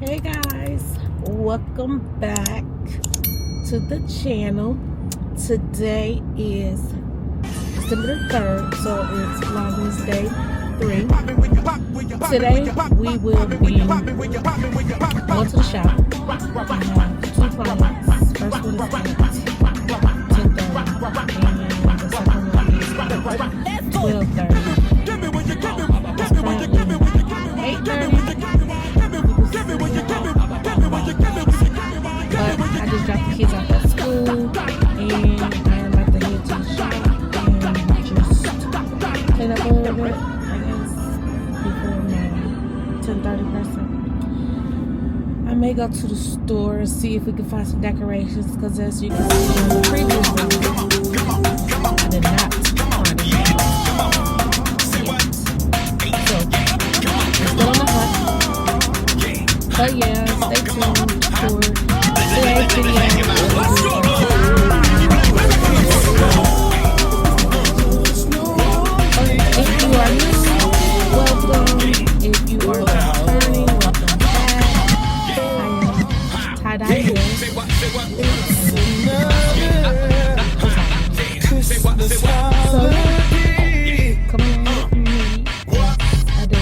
Hey guys, welcome back to the channel. Today is December 3rd, so it's Vlogmas Day 3. Today we will be going to the shop. I have 2 clients. First one is at 10:30 and the second one is 12:30. It's currently 8:30. But I just dropped the kids off at school and I am about to head to the shop and just clean up a little bit, I guess, before my 10:30 person. I may go to the store and see if we can find some decorations because as you can see in the previous video, I did not find any. So, we're still on the hunt. But yeah, stay tuned for today's video. If you are new, welcome. If you are returning, welcome back. I am tie-dye here. So, come along with me. I do.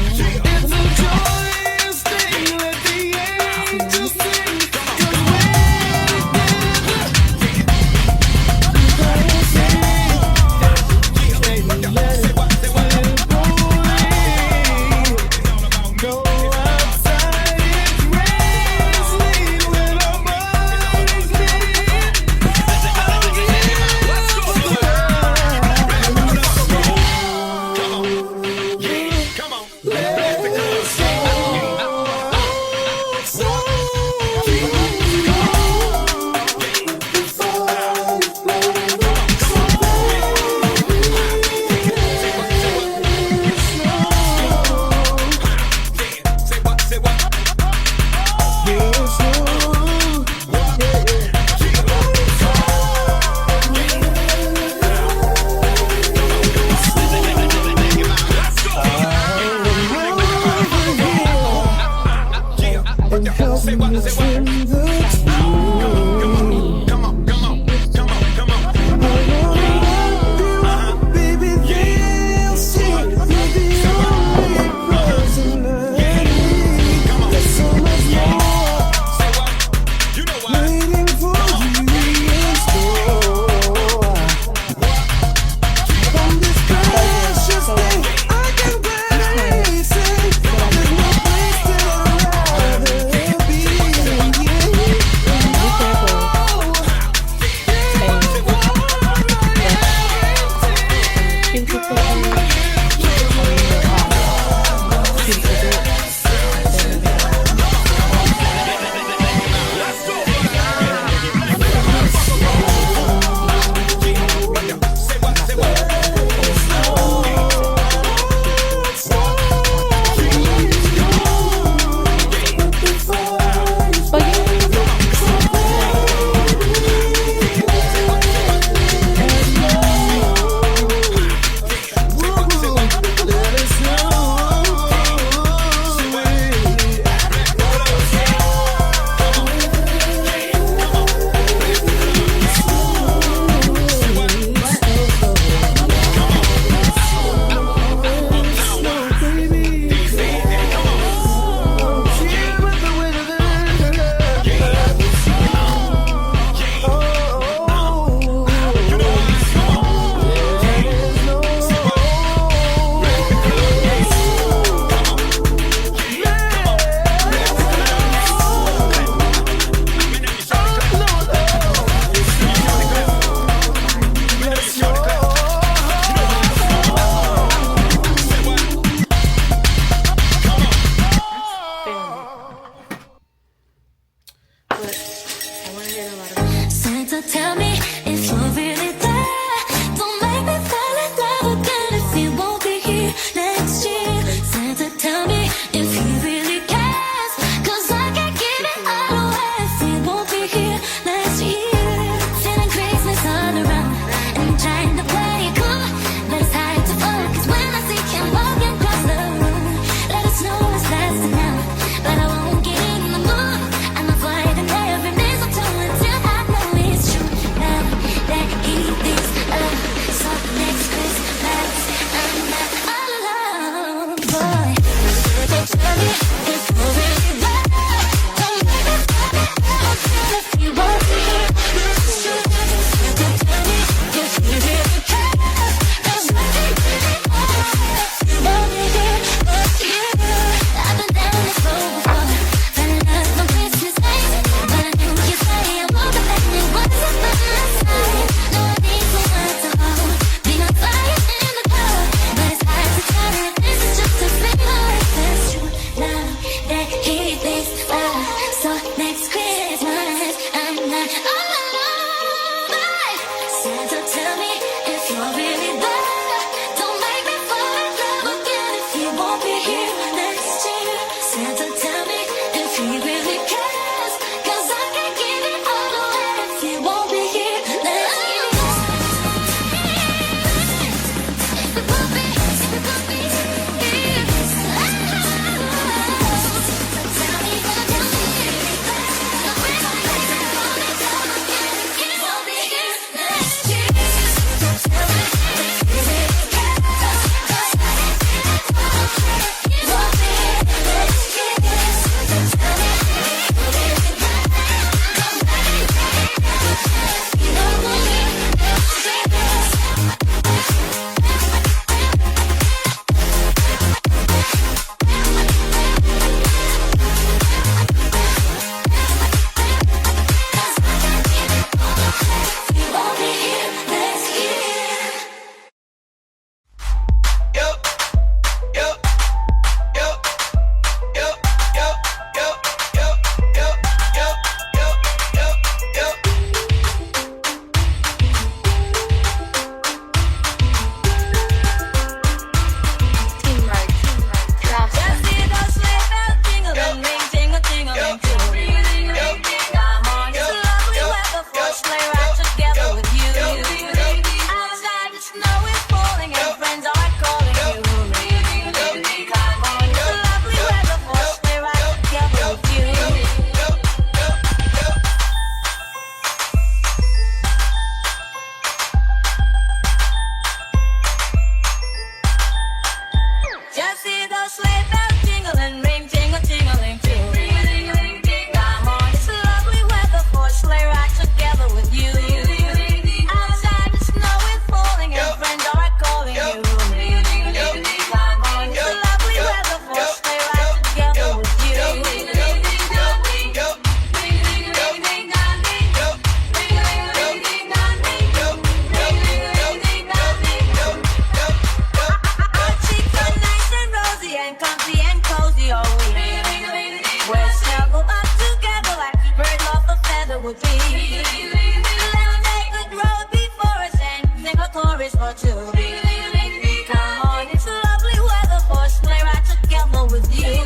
without you. Come on, it's lovely weather for a sleigh ride together with you.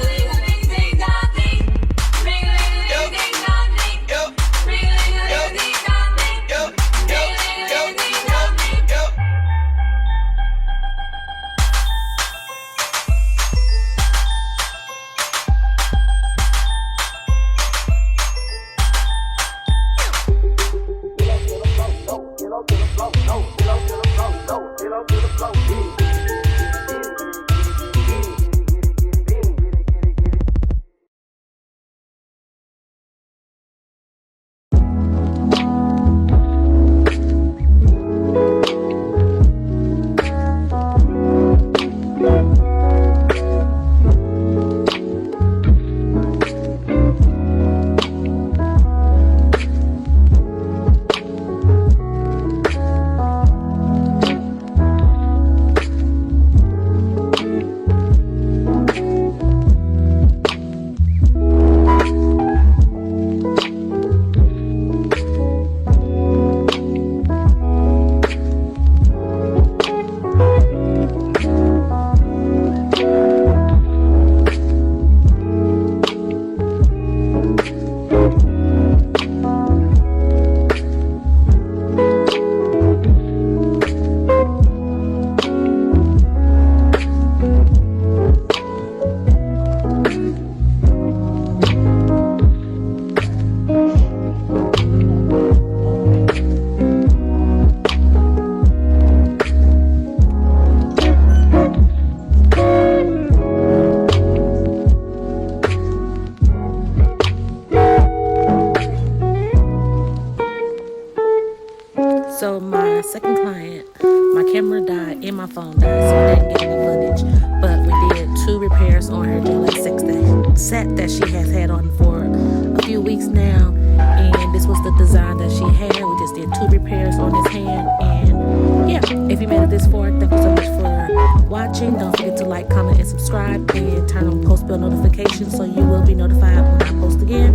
So my second client, my camera died and my phone died, so I didn't get any footage. But we did 2 repairs on her July 6th set that she has had on for a few weeks now. And this was the design that she had. We just did 2 repairs on this hand. And yeah, if you made it this far, thank you so much for watching. Don't forget to like, comment, and subscribe. And turn on post bell notifications so you will be notified when I post again.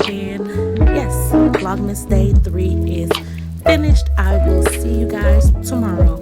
And yes, Vlogmas Day 3 is finished. I will see you guys tomorrow.